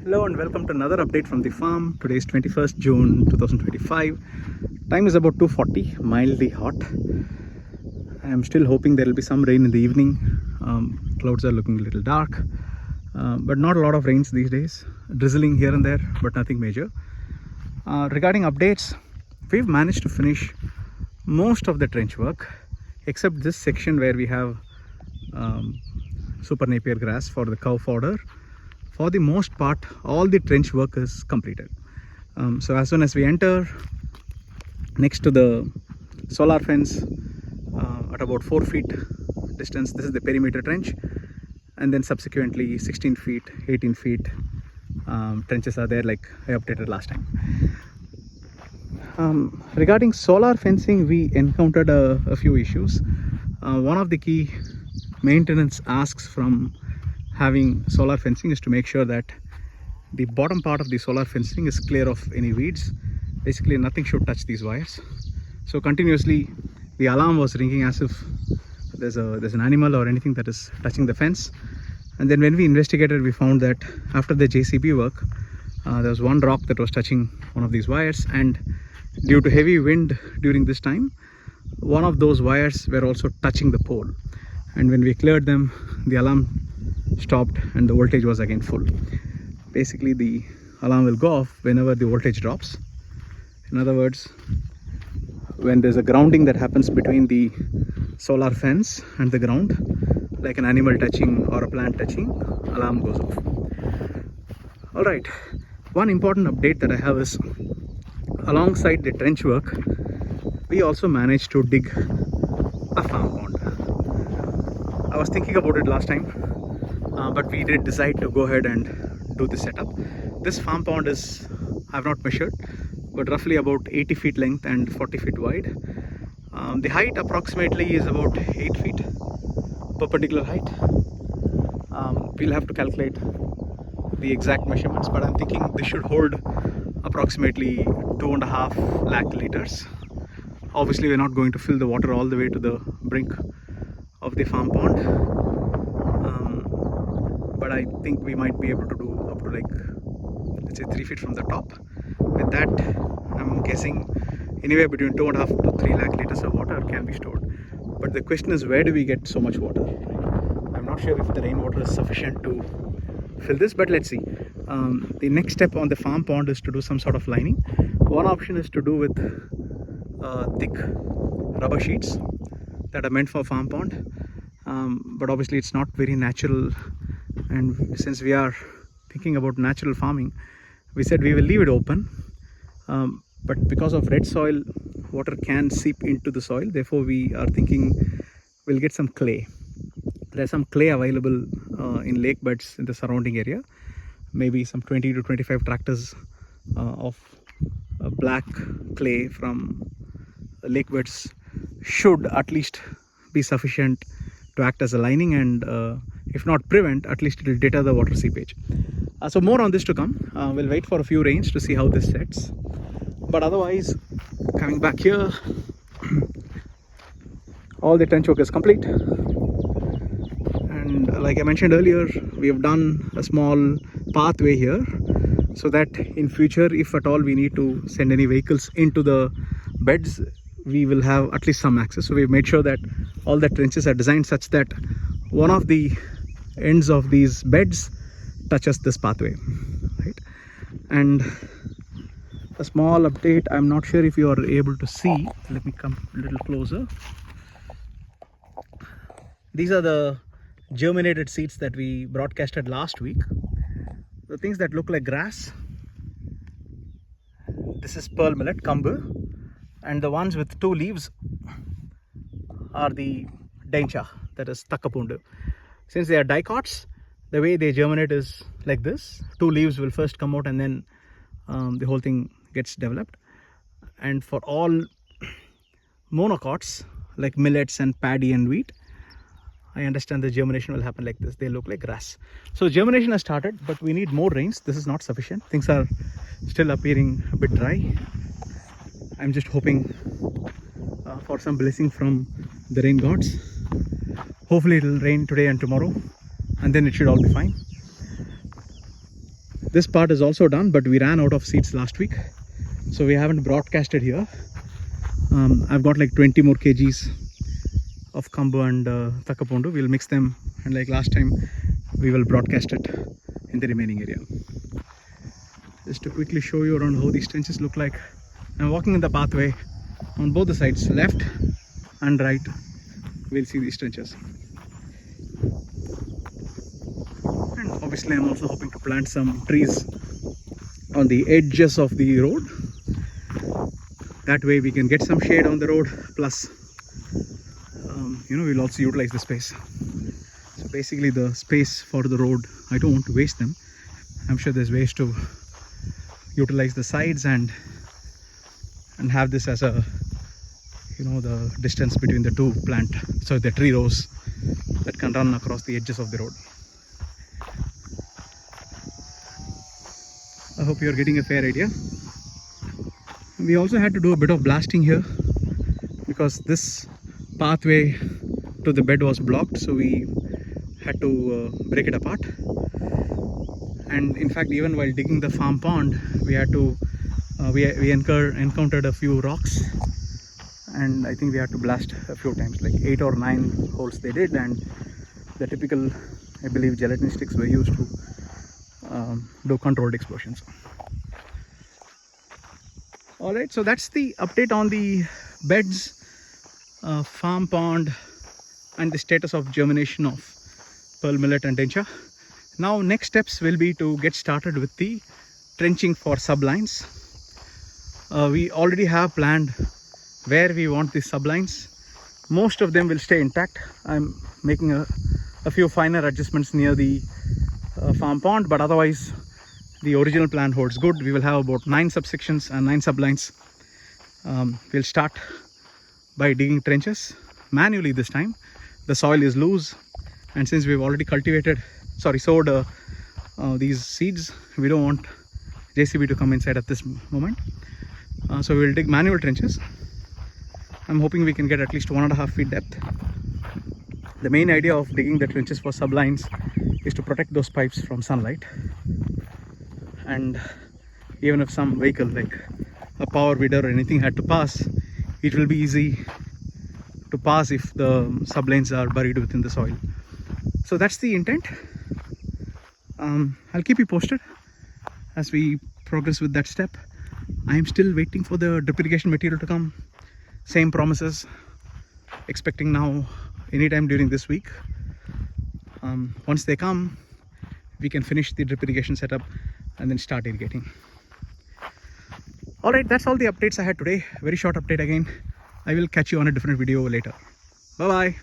Hello and welcome to another update from the farm. Today is 21st June 2025. Time is about 2:40, mildly hot. I am still hoping there will be some rain in the evening. Clouds are looking a little dark, but not a lot of rains these days. Drizzling here and there, but nothing major. Regarding updates, we've managed to finish most of the trench work except this section where we have super napier grass for the cow fodder. For the most part, all the trench work is completed. So as soon as we enter, next to the solar fence, at about 4 feet distance, this is the perimeter trench, and then subsequently 16 feet, 18 feet trenches are there, like I updated last time. Regarding solar fencing, we encountered a few issues. One of the key maintenance asks from having solar fencing is to make sure that the bottom part of the solar fencing is clear of any weeds. Basically nothing should touch these wires. So continuously the alarm was ringing as if there's an animal or anything that is touching the fence. And then when we investigated, we found that after the JCB work, there was one rock that was touching one of these wires, and due to heavy wind during this time, one of those wires were also touching the pole. And when we cleared them, the alarm stopped and the voltage was again full. Basically the alarm will go off whenever the voltage drops. In other words, when there's a grounding that happens between the solar fence and the ground, like an animal touching or a plant touching, alarm goes off. Alright, one important update that I have is, alongside the trench work, we also managed to dig a farm pond. I was thinking about it last time, but we did decide to go ahead and do the setup. This farm pond is, I've not measured, but roughly about 80 feet length and 40 feet wide. The height approximately is about 8 feet, perpendicular height. We'll have to calculate the exact measurements, but I'm thinking this should hold approximately 2.5 lakh liters. Obviously we're not going to fill the water all the way to the brink of the farm pond, but I think we might be able to do up to, like, let's say 3 feet from the top. With that, I'm guessing anywhere between 2.5 to 3 lakh liters of water can be stored. But the question is, where do we get so much water? I'm not sure if the rainwater is sufficient to fill this, but let's see. The next step on the farm pond is to do some sort of lining. One option is to do with thick rubber sheets that are meant for farm pond, but obviously it's not very natural, and since we are thinking about natural farming, we said we will leave it open, but because of red soil, water can seep into the soil. Therefore we are thinking we'll get some clay. There's some clay available in lake beds in the surrounding area. Maybe some 20 to 25 tractors of black clay from lake beds should at least be sufficient to act as a lining, and if not prevent, at least it will deter the water seepage. So more on this to come. We'll wait for a few rains to see how this sets. But otherwise, coming back here, all the trench work is complete. And like I mentioned earlier, we have done a small pathway here so that in future, if at all we need to send any vehicles into the beds, we will have at least some access. So we've made sure that all the trenches are designed such that one of the ends of these beds touches this pathway, right? And a small update, I'm not sure if you are able to see. Let me come a little closer. These are the germinated seeds that we broadcasted last week. The things that look like grass, this is pearl millet, kambu, and the ones with 2 leaves are the Daincha, that is takapundu. Since they are dicots, the way they germinate is like this. 2 leaves will first come out, and then the whole thing gets developed. And for all monocots like millets and paddy and wheat, I understand the germination will happen like this. They look like grass. So germination has started, but we need more rains. This is not sufficient. Things are still appearing a bit dry. I'm just hoping for some blessing from the rain gods. Hopefully it will rain today and tomorrow, and then it should all be fine. This part is also done, but we ran out of seeds last week, so we haven't broadcasted here. I've got like 20 more kgs of kambu and takapundu. We'll mix them, and like last time we will broadcast it in the remaining area. Just to quickly show you around how these trenches look like. I'm walking in the pathway on both the sides, left and right. We'll see these trenches. And obviously I'm also hoping to plant some trees on the edges of the road. That way we can get some shade on the road, plus we'll also utilize the space. So basically the space for the road, I don't want to waste them. I'm sure there's ways to utilize the sides and have this as a the distance between the two the tree rows that can run across the edges of the road. I hope you're getting a fair idea. We also had to do a bit of blasting here because this pathway to the bed was blocked, so we had to break it apart. And in fact, even while digging the farm pond, we had to we encountered a few rocks, and I think we had to blast a few times, like 8 or 9 holes they did, and the typical, I believe, gelatin sticks were used to do controlled explosions. Alright, so that's the update on the beds, farm pond, and the status of germination of pearl millet and Daincha. Now next steps will be to get started with the trenching for sublines. We already have planned where we want the sublines. Most of them will stay intact. I'm making a few finer adjustments near the farm pond, but otherwise the original plan holds good. We will have about 9 subsections and 9 sublines. We'll start by digging trenches manually this time. The soil is loose, and since we've already sowed these seeds, we don't want JCB to come inside at this moment. So we'll dig manual trenches. I'm hoping we can get at least 1.5 feet depth. The main idea of digging the trenches for sublines is to protect those pipes from sunlight. And even if some vehicle like a power weeder or anything had to pass, it will be easy to pass if the sublines are buried within the soil. So that's the intent. I'll keep you posted as we progress with that step. I am still waiting for the drip irrigation material to come. Same promises, expecting now anytime during this week. Once they come, we can finish the drip irrigation setup and then start irrigating. Alright, that's all the updates I had today. Very short update again. I will catch you on a different video later. Bye bye.